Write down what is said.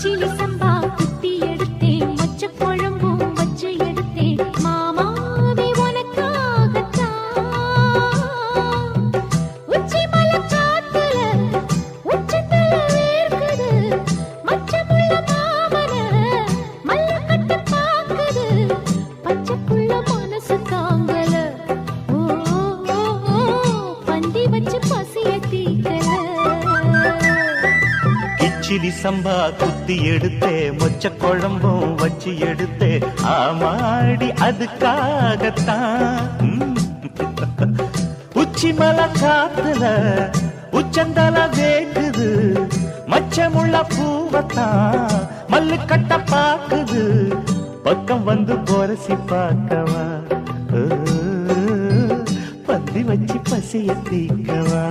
கிச்சிலி சம்பா குத்தி எடுத்தேன், மொச்ச குழம்பும் வச்சு எடுத்தேன், மாமாவே உனக்காகத்தான். உச்சி மலை காத்துல உச்சத்துல வேர்க்குது, மச்சமுள்ள மாமன மல்ல கட்டு பாக்குது, பச்சைக்குள்ள மனசு தாங்கல. ஓ பந்தி வச்சு பசிய தீக்கல. கிச்சிலி சம்பா குத்தி எடுத்தே, மொச்ச குழம்பும் வச்சு எடுத்தே, ஆமாடி அதுக்காகத்தான். உச்சி மலை காத்துல உச்சந்தல வேக்குது, மச்சமுள்ள பூவத்தான் மல்லு கட்ட பாக்குது, பக்கம் வந்து பொரசி பார்க்கவா, பந்தி வச்சு பசிய தீக்கவா.